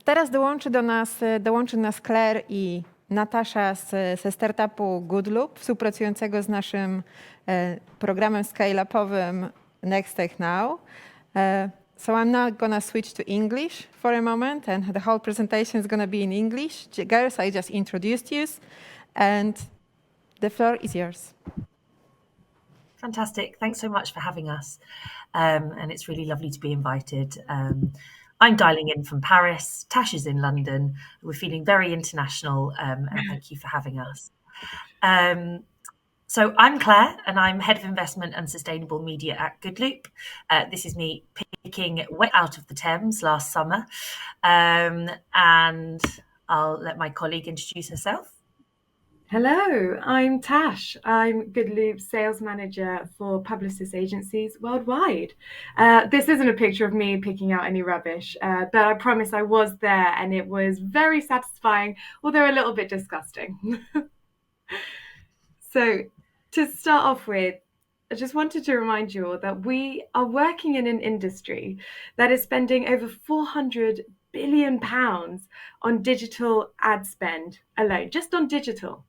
Teraz dołączy do nas Claire i Natasha ze startupu Goodloop, współpracującego z naszym programem scale-upowym Next Tech Now. So I'm now going to switch to English for a moment, and the whole presentation is going to be in English. Girls, I just introduced you, and the floor is yours. Fantastic. Thanks so much for having us. And it's really lovely to be invited. I'm dialing in from Paris. Tash is in London. We're feeling very international, and thank you for having us. So I'm Claire, and I'm Head of Investment and Sustainable Media at Goodloop. This is me picking way out of the Thames last summer. And I'll let my colleague introduce herself. Hello, I'm Tash. I'm Goodloop's sales manager for publicist agencies worldwide. This isn't a picture of me picking out any rubbish, but I promise I was there and it was very satisfying, although a little bit disgusting. So to start off with, I just wanted to remind you all that we are working in an industry that is spending over £400 billion on digital ad spend alone, just on digital.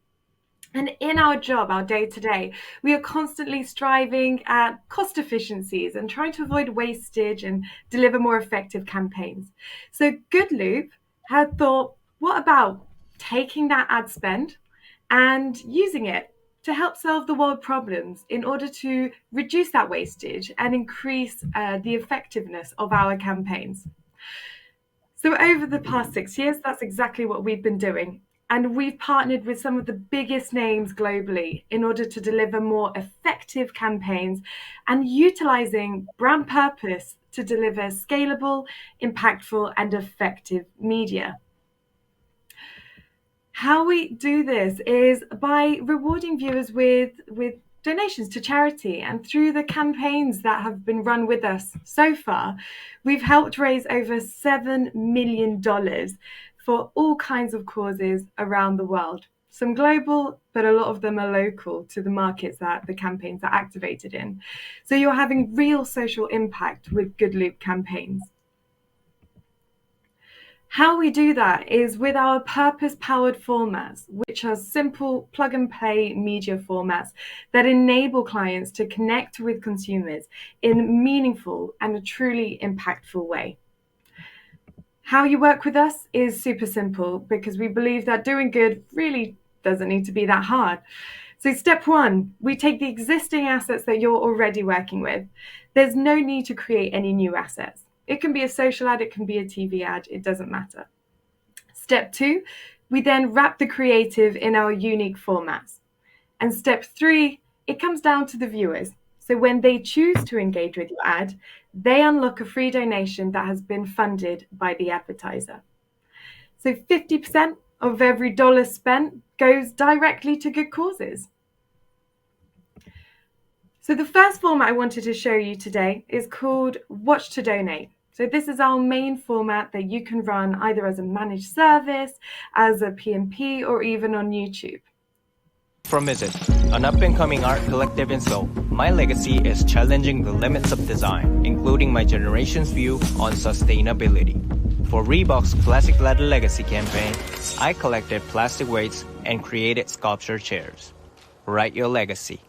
And in our job, our day-to-day, we are constantly striving at cost efficiencies and trying to avoid wastage and deliver more effective campaigns. So Goodloop had thought, what about taking that ad spend and using it to help solve the world problems in order to reduce that wastage and increase the effectiveness of our campaigns? So over the past 6 years, that's exactly what we've been doing. And we've partnered with some of the biggest names globally in order to deliver more effective campaigns and utilizing brand purpose to deliver scalable, impactful, and effective media. How we do this is by rewarding viewers with donations to charity, and through the campaigns that have been run with us so far, we've helped raise over $7 million for all kinds of causes around the world. Some global, but a lot of them are local to the markets that the campaigns are activated in. So you're having real social impact with Goodloop campaigns. How we do that is with our purpose-powered formats, which are simple plug-and-play media formats that enable clients to connect with consumers in a meaningful and a truly impactful way. How you work with us is super simple because we believe that doing good really doesn't need to be that hard. So step one, we take the existing assets that you're already working with. There's no need to create any new assets. It can be a social ad, it can be a TV ad, it doesn't matter. Step two, we then wrap the creative in our unique formats. And step three, it comes down to the viewers. So when they choose to engage with your ad, they unlock a free donation that has been funded by the advertiser. So 50% of every dollar spent goes directly to good causes. So the first format I wanted to show you today is called Watch to Donate. So this is our main format that you can run either as a managed service, as a PMP, or even on YouTube. From Is It, an up-and-coming art collective in Seoul, my legacy is challenging the limits of design, including my generation's view on sustainability. For Reebok's Classic Leather Legacy campaign, I collected plastic weights and created sculpture chairs. Write your legacy.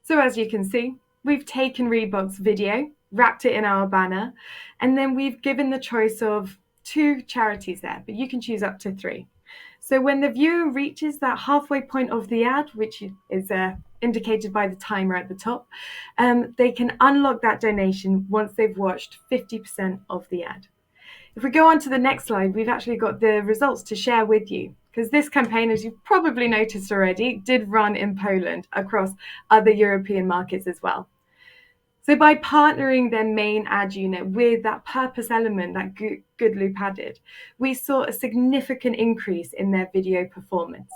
So as you can see, we've taken Reebok's video, wrapped it in our banner, and then we've given the choice of 2 charities there, but you can choose up to 3. So when the viewer reaches that halfway point of the ad, which is indicated by the timer at the top, they can unlock that donation once they've watched 50% of the ad. If we go on to the next slide, we've actually got the results to share with you, because this campaign, as you've probably noticed already, did run in Poland across other European markets as well. So by partnering their main ad unit with that purpose element that Goodloop added, we saw a significant increase in their video performance.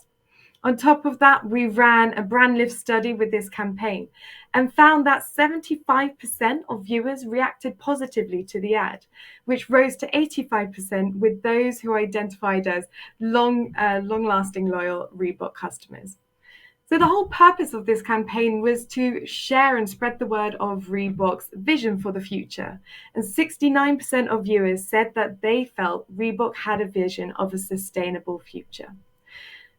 On top of that, we ran a brand lift study with this campaign and found that 75% of viewers reacted positively to the ad, which rose to 85% with those who identified as long-lasting loyal Reebok customers. So the whole purpose of this campaign was to share and spread the word of Reebok's vision for the future. And 69% of viewers said that they felt Reebok had a vision of a sustainable future.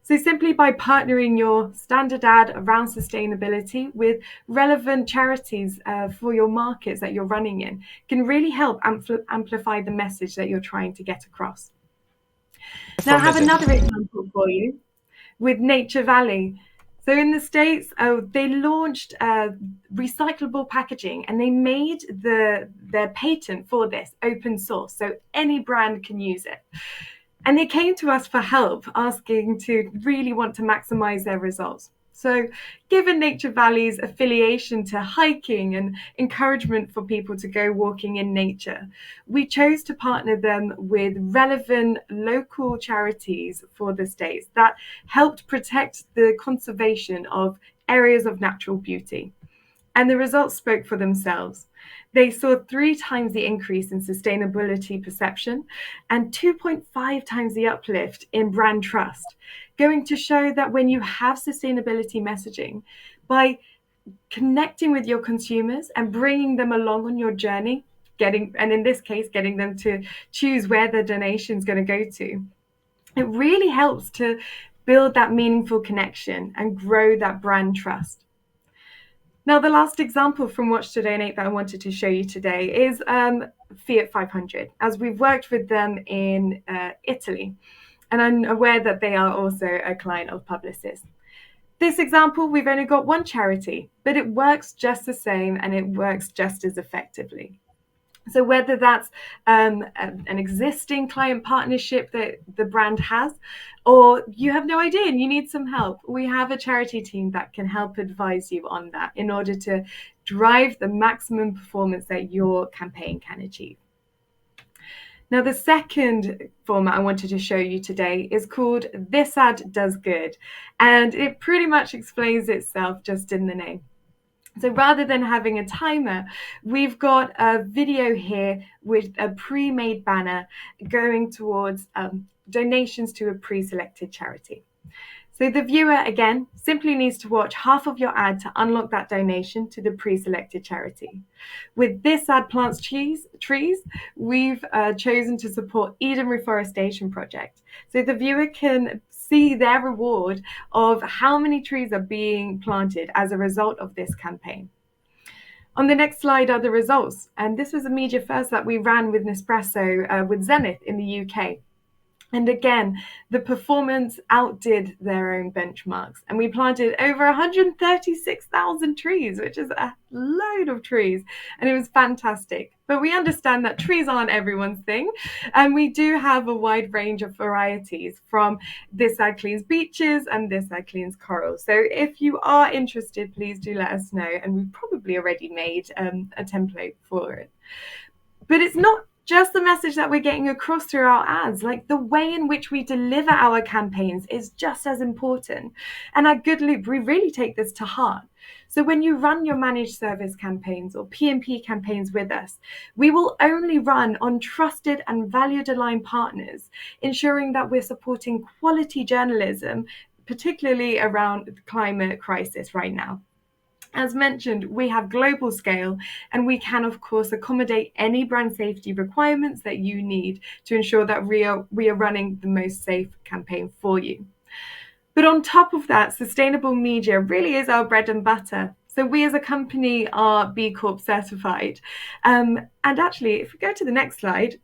So simply by partnering your standard ad around sustainability with relevant charities for your markets that you're running in can really help amplify the message that you're trying to get across. Now I have another example for you with Nature Valley. So in the States, they launched recyclable packaging, and they made their patent for this open source, so any brand can use it. And they came to us for help, asking to really want to maximize their results. So given Nature Valley's affiliation to hiking and encouragement for people to go walking in nature, we chose to partner them with relevant local charities for the States that helped protect the conservation of areas of natural beauty. And the results spoke for themselves. They saw 3 times the increase in sustainability perception and 2.5 times the uplift in brand trust, going to show that when you have sustainability messaging, by connecting with your consumers and bringing them along on your journey, and in this case, getting them to choose where the donation is going to go to, it really helps to build that meaningful connection and grow that brand trust. Now, the last example from Watch to Donate that I wanted to show you today is Fiat 500, as we've worked with them in Italy, and I'm aware that they are also a client of Publicis. This example, we've only got one charity, but it works just the same and it works just as effectively. So whether that's an existing client partnership that the brand has, or you have no idea and you need some help, we have a charity team that can help advise you on that in order to drive the maximum performance that your campaign can achieve. Now, the second format I wanted to show you today is called This Ad Does Good, and it pretty much explains itself just in the name. So rather than having a timer, we've got a video here with a pre-made banner going towards donations to a pre-selected charity. So the viewer, again, simply needs to watch half of your ad to unlock that donation to the pre-selected charity. With This Ad Plants Trees, we've chosen to support Eden Reforestation Project. So the viewer can see their reward of how many trees are being planted as a result of this campaign. On the next slide are the results. And this was a media first that we ran with Nespresso with Zenith in the UK. And again, the performance outdid their own benchmarks. And we planted over 136,000 trees, which is a load of trees. And it was fantastic. But we understand that trees aren't everyone's thing. And we do have a wide range of varieties, from This Ad Cleans Beaches and This Ad Cleans Corals. So if you are interested, please do let us know. And we've probably already made a template for it. But it's not just the message that we're getting across through our ads, like the way in which we deliver our campaigns is just as important. And at Good Loop, we really take this to heart. So when you run your managed service campaigns or PMP campaigns with us, we will only run on trusted and valued aligned partners, ensuring that we're supporting quality journalism, particularly around the climate crisis right now. As mentioned, we have global scale, and we can, of course, accommodate any brand safety requirements that you need to ensure that we are running the most safe campaign for you. But on top of that, sustainable media really is our bread and butter. So we as a company are B Corp certified. And actually, if we go to the next slide,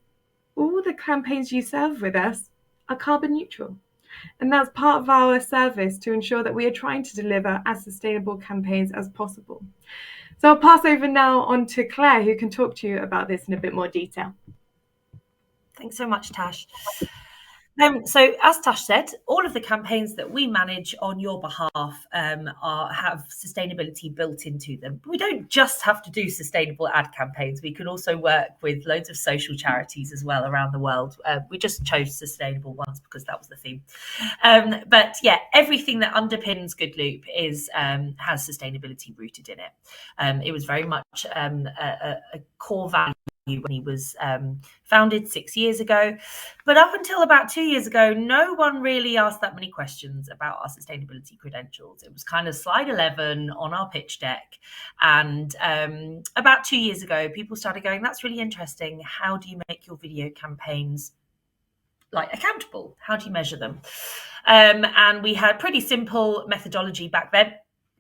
all the campaigns you serve with us are carbon neutral. And that's part of our service to ensure that we are trying to deliver as sustainable campaigns as possible. So I'll pass over now on to Claire, who can talk to you about this in a bit more detail. Thanks so much, Tash. So as Tash said, all of the campaigns that we manage on your behalf have sustainability built into them. But we don't just have to do sustainable ad campaigns. We can also work with loads of social charities as well around the world. We just chose sustainable ones because that was the theme. But yeah, everything that underpins Good Loop has sustainability rooted in it. It was very much a core value when he was founded 6 years ago. But up until about 2 years ago, no one really asked that many questions about our sustainability credentials. It was kind of slide 11 on our pitch deck. And about 2 years ago, people started going, that's really interesting. How do you make your video campaigns accountable? How do you measure them? And we had pretty simple methodology back then.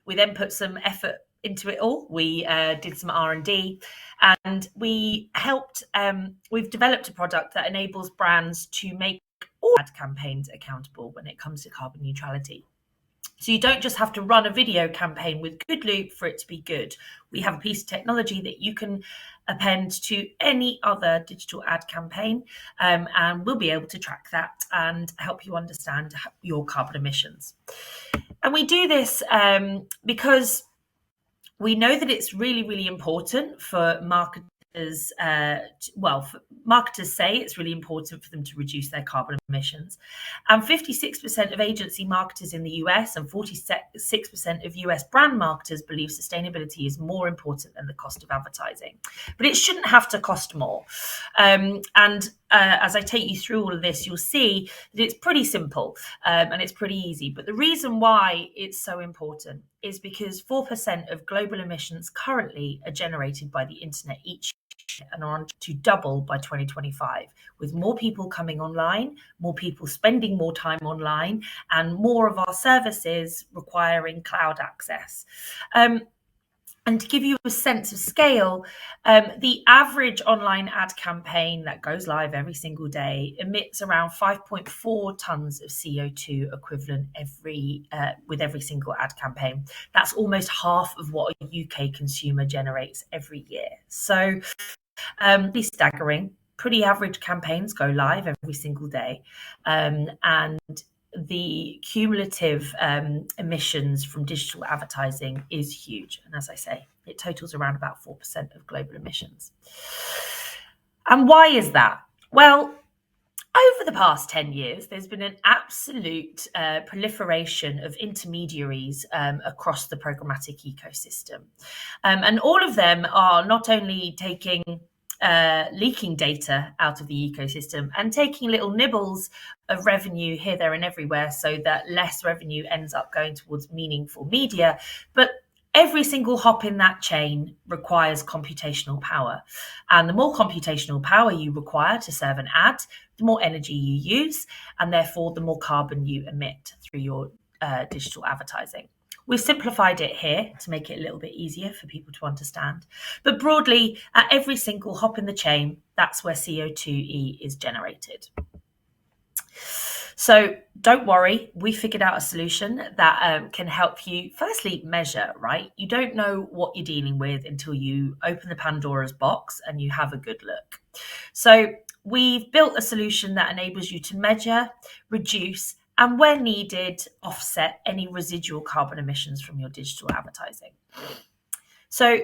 We then put some effort into it all. We did some R&D, and we helped. We've developed a product that enables brands to make all ad campaigns accountable when it comes to carbon neutrality. So you don't just have to run a video campaign with Good Loop for it to be good. We have a piece of technology that you can append to any other digital ad campaign, and we'll be able to track that and help you understand your carbon emissions. And we do this because we know that it's really, really important for marketers. Marketers say it's really important for them to reduce their carbon emissions. And 56% of agency marketers in the US and 46% of US brand marketers believe sustainability is more important than the cost of advertising. But it shouldn't have to cost more. As I take you through all of this, you'll see that it's pretty simple and it's pretty easy. But the reason why it's so important is because 4% of global emissions currently are generated by the internet each year and are on to double by 2025, with more people coming online, more people spending more time online, and more of our services requiring cloud access. And to give you a sense of scale, the average online ad campaign that goes live every single day emits around 5.4 tons of CO2 equivalent with every single ad campaign. That's almost half of what a UK consumer generates every year. So these staggering, pretty average campaigns go live every single day. And the cumulative emissions from digital advertising is huge. And as I say, it totals around about 4% of global emissions. And why is that? Well, over the past 10 years, there's been an absolute proliferation of intermediaries across the programmatic ecosystem. And all of them are not only leaking data out of the ecosystem and taking little nibbles of revenue here, there, and everywhere so that less revenue ends up going towards meaningful media. But every single hop in that chain requires computational power. And the more computational power you require to serve an ad, the more energy you use, and therefore the more carbon you emit through your digital advertising. We've simplified it here to make it a little bit easier for people to understand. But broadly, at every single hop in the chain, that's where CO2e is generated. So don't worry, we figured out a solution that can help you firstly measure, right? You don't know what you're dealing with until you open the Pandora's box and you have a good look. So we've built a solution that enables you to measure, reduce, and where needed, offset any residual carbon emissions from your digital advertising. So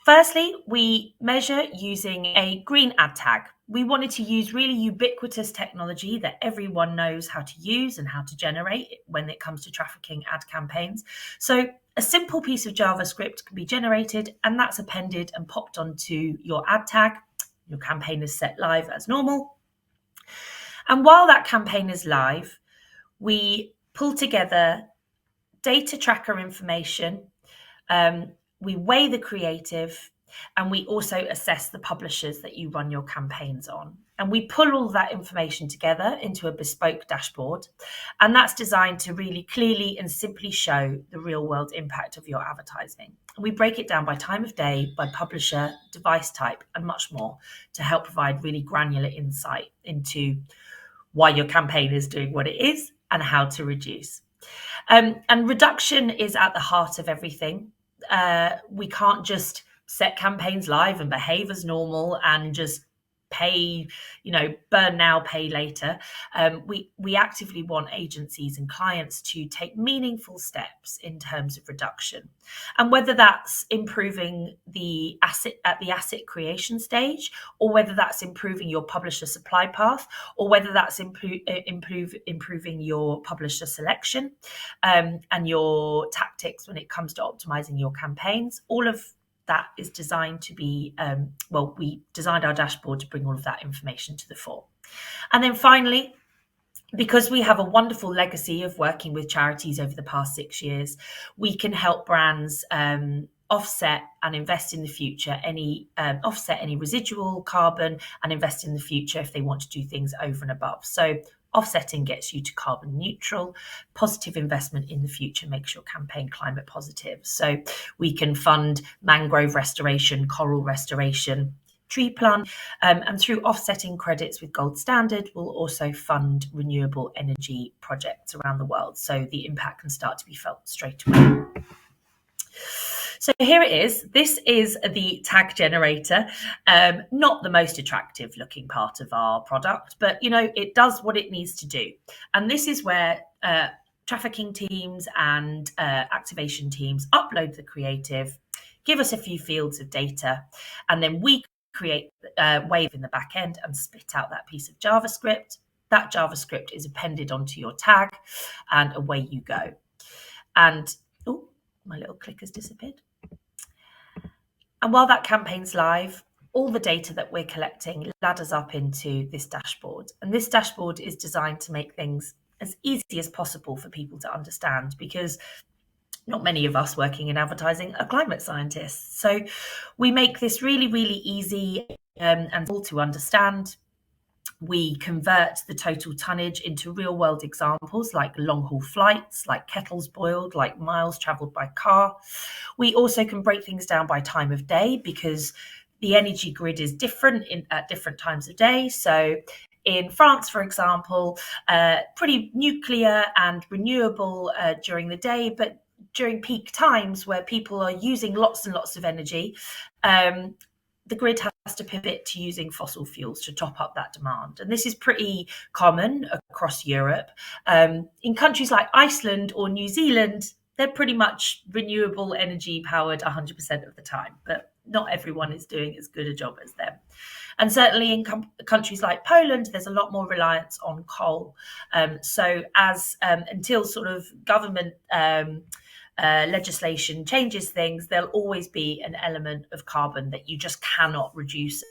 firstly, we measure using a green ad tag. We wanted to use really ubiquitous technology that everyone knows how to use and how to generate when it comes to trafficking ad campaigns. So a simple piece of JavaScript can be generated, and that's appended and popped onto your ad tag. Your campaign is set live as normal. And while that campaign is live, we pull together data tracker information, we weigh the creative, and we also assess the publishers that you run your campaigns on. And we pull all that information together into a bespoke dashboard, and that's designed to really clearly and simply show the real world impact of your advertising. And we break it down by time of day, by publisher, device type, and much more to help provide really granular insight into why your campaign is doing what it is and how to reduce. And reduction is at the heart of everything. We can't just set campaigns live and behave as normal and just pay, burn now, pay later. We actively want agencies and clients to take meaningful steps in terms of reduction. And whether that's improving the asset at the asset creation stage, or whether that's improving your publisher supply path, or whether that's improving your publisher selection and your tactics when it comes to optimizing your campaigns, all of that is designed to be, we designed our dashboard to bring all of that information to the fore. And then finally, because we have a wonderful legacy of working with charities over the past 6 years, we can help brands offset and invest in the future, offset any residual carbon and invest in the future if they want to do things over and above. So offsetting gets you to carbon neutral. Positive investment in the future makes your campaign climate positive. So we can fund mangrove restoration, coral restoration, tree plant, and through offsetting credits with Gold Standard, we'll also fund renewable energy projects around the world. So the impact can start to be felt straight away. So here it is. This is the tag generator. Not the most attractive looking part of our product, but it does what it needs to do. And this is where trafficking teams and activation teams upload the creative, give us a few fields of data, and then we create a wave in the back end and spit out that piece of JavaScript. That JavaScript is appended onto your tag, and away you go. And oh, my little clicker's disappeared. And while that campaign's live, all the data that we're collecting ladders up into this dashboard. And this dashboard is designed to make things as easy as possible for people to understand, because not many of us working in advertising are climate scientists. So we make this really, really easy and simple to understand. We convert the total tonnage into real world examples like long haul flights, like kettles boiled, like miles traveled by car. We also can break things down by time of day, because the energy grid is different at different times of day. So in France, for example, pretty nuclear and renewable during the day, but during peak times where people are using lots and lots of energy, the grid has to pivot to using fossil fuels to top up that demand. And this is pretty common across Europe. In countries like Iceland or New Zealand, they're pretty much renewable energy powered 100% of the time, but not everyone is doing as good a job as them. And certainly in countries like Poland, there's a lot more reliance on coal. So until sort of government legislation changes things, there'll always be an element of carbon that you just cannot reduce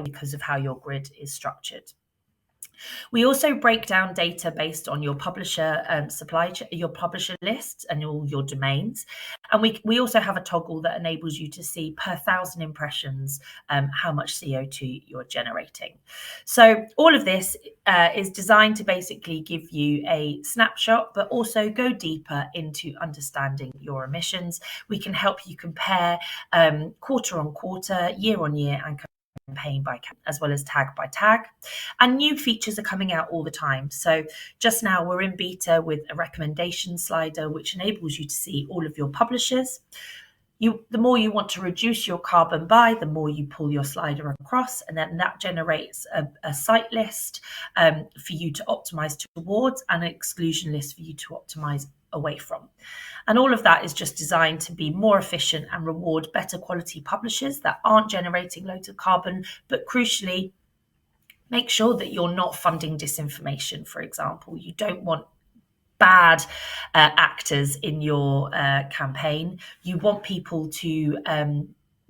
because of how your grid is structured. We also break down data based on your publisher your publisher lists and all your domains. And we also have a toggle that enables you to see per 1,000 impressions how much CO2 you're generating. So all of this is designed to basically give you a snapshot, but also go deeper into understanding your emissions. We can help you compare quarter on quarter, year on year, and campaign by as well as tag by tag. And new features are coming out all the time. So just now we're in beta with a recommendation slider, which enables you to see all of your publishers. The more you want to reduce your carbon by, the more you pull your slider across, and then that generates a site list for you to optimize towards and an exclusion list for you to optimize away from. And all of that is just designed to be more efficient and reward better quality publishers that aren't generating loads of carbon, but crucially, make sure that you're not funding disinformation, for example. You don't want bad actors in your campaign. You want people to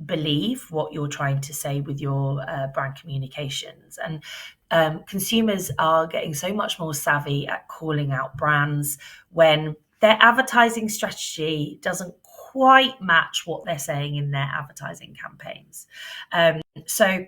believe what you're trying to say with your brand communications. And consumers are getting so much more savvy at calling out brands when their advertising strategy doesn't quite match what they're saying in their advertising campaigns. So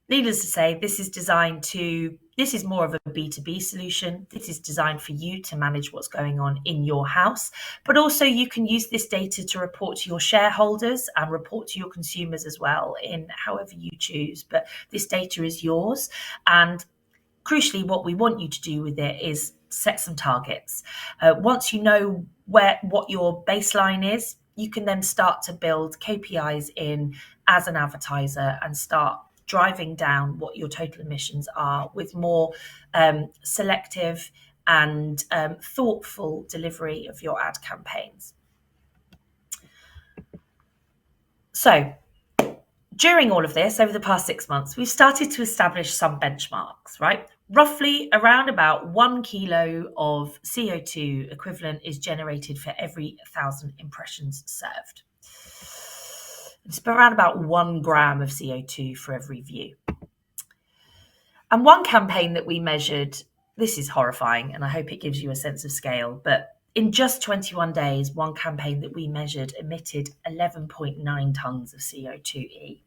needless to say, this is more of a B2B solution. This is designed for you to manage what's going on in your house, but also you can use this data to report to your shareholders and report to your consumers as well in however you choose. But this data is yours. And crucially, what we want you to do with it is set some targets. Once you know what your baseline is, you can then start to build KPIs in as an advertiser and start driving down what your total emissions are with more selective and thoughtful delivery of your ad campaigns. So during all of this, over the past 6 months, we've started to establish some benchmarks, right? Roughly around about 1 kilo of CO2 equivalent is generated for every 1,000 impressions served. It's around about 1 gram of CO2 for every view. And one campaign that we measured, this is horrifying, and I hope it gives you a sense of scale, but in just 21 days, one campaign that we measured emitted 11.9 tons of CO2e.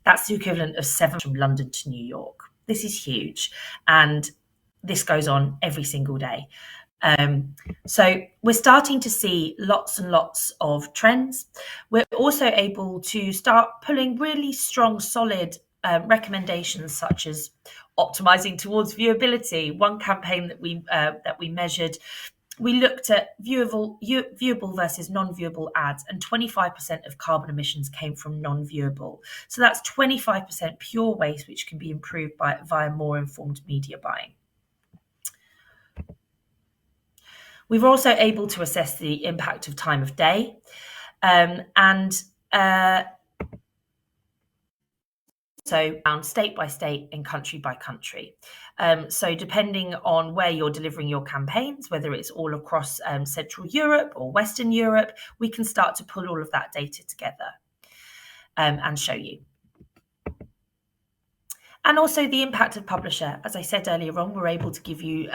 That's the equivalent of 7 from London to New York. This is huge, and this goes on every single day. So we're starting to see lots and lots of trends. We're also able to start pulling really strong, solid recommendations, such as optimizing towards viewability. One campaign that we measured, we looked at viewable versus non-viewable ads, and 25% of carbon emissions came from non-viewable. So that's 25% pure waste, which can be improved via more informed media buying. We're also able to assess the impact of time of day, so down state by state and country by country. So depending on where you're delivering your campaigns, whether it's all across Central Europe or Western Europe, we can start to pull all of that data together and show you. And also the impact of publisher. As I said earlier on, we're able to give you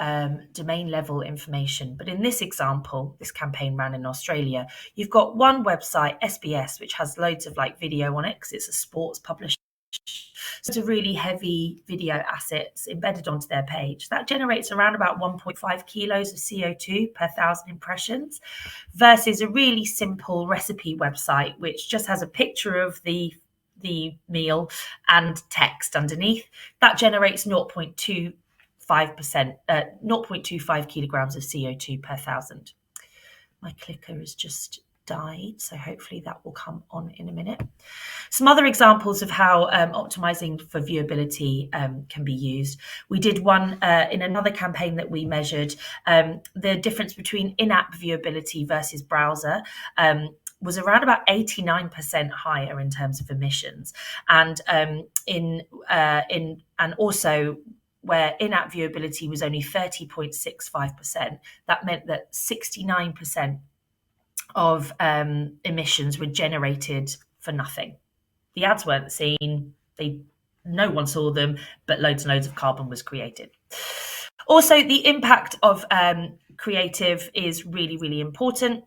domain level information. But in this example, this campaign ran in Australia, you've got one website, SBS, which has loads of video on it because it's a sports publisher. So it's a really heavy video assets embedded onto their page. That generates around about 1.5 kilos of CO2 per 1,000 impressions versus a really simple recipe website, which just has a picture of the meal and text underneath. That generates 0.25 kilograms of CO2 per 1,000. My clicker has just died, so hopefully that will come on in a minute. Some other examples of how optimizing for viewability can be used. We did one in another campaign that we measured. The difference between in-app viewability versus browser was around about 89% higher in terms of emissions, and also where in-app viewability was only 30.65%. That meant that 69% of emissions were generated for nothing. The ads weren't seen, no one saw them, but loads and loads of carbon was created. Also, the impact of creative is really, really important.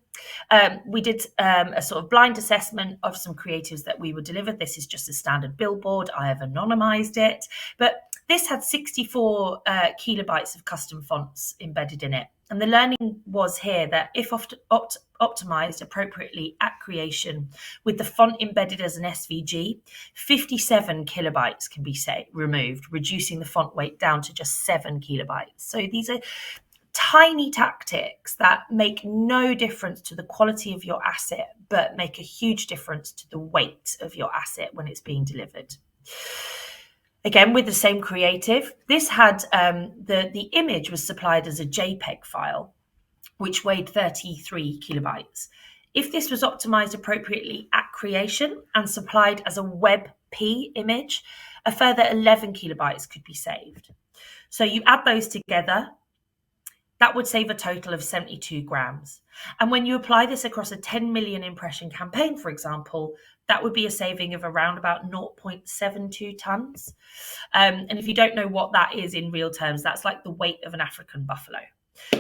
We did a sort of blind assessment of some creatives that we would deliver. This is just a standard billboard. I have anonymized it, but this had 64 kilobytes of custom fonts embedded in it. And the learning was here that if optimized appropriately at creation with the font embedded as an SVG, 57 kilobytes can be removed, reducing the font weight down to just 7 kilobytes. So these are tiny tactics that make no difference to the quality of your asset, but make a huge difference to the weight of your asset when it's being delivered. Again, with the same creative, this had the image was supplied as a JPEG file, which weighed 33 kilobytes. If this was optimized appropriately at creation and supplied as a WebP image, a further 11 kilobytes could be saved. So you add those together, that would save a total of 72 grams. And when you apply this across a 10 million impression campaign, for example, that would be a saving of around about 0.72 tons. And if you don't know what that is in real terms, that's like the weight of an African buffalo.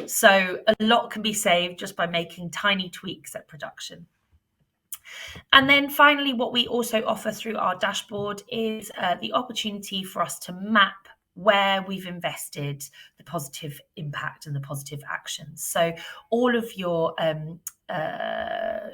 So a lot can be saved just by making tiny tweaks at production. And then finally, what we also offer through our dashboard is the opportunity for us to map where we've invested the positive impact and the positive actions. So all of your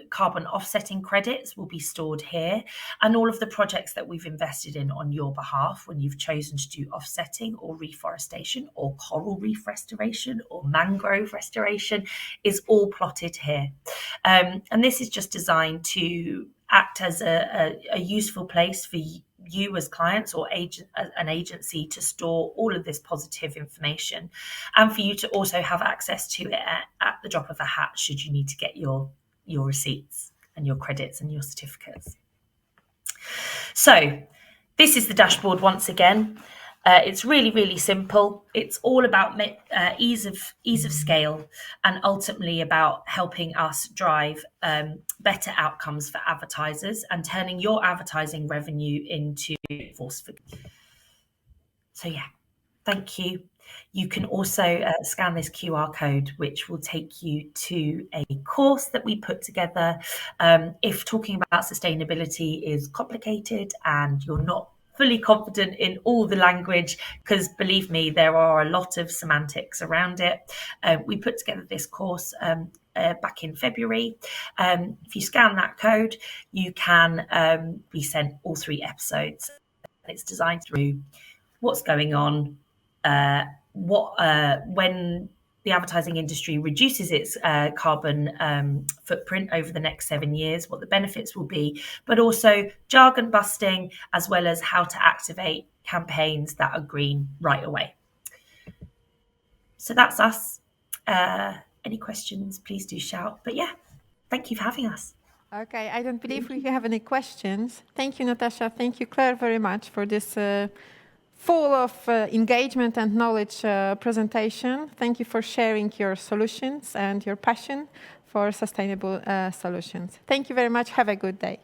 carbon offsetting credits will be stored here, and all of the projects that we've invested in on your behalf when you've chosen to do offsetting or reforestation or coral reef restoration or mangrove restoration is all plotted here. And this is just designed to act as a useful place for you as clients or an agency to store all of this positive information, and for you to also have access to it at the drop of a hat should you need to get your receipts and your credits and your certificates. So this is the dashboard once again. It's really, really simple. It's all about ease of scale, and ultimately about helping us drive better outcomes for advertisers and turning your advertising revenue into force for good. So yeah, thank you. You can also scan this QR code, which will take you to a course that we put together. If talking about sustainability is complicated and you're not fully confident in all the language, because believe me, there are a lot of semantics around it. We put together this course back in February. If you scan that code, you can be sent all 3 episodes. It's designed through what's going on, when the advertising industry reduces its carbon footprint over the next 7 years, what the benefits will be, but also jargon busting, as well as how to activate campaigns that are green right away. So that's us. Any questions, please do shout. But yeah, thank you for having us. Okay, I don't believe we have any questions. Thank you, Natasha. Thank you, Claire, very much for this full of engagement and knowledge presentation. Thank you for sharing your solutions and your passion for sustainable solutions. Thank you very much. Have a good day.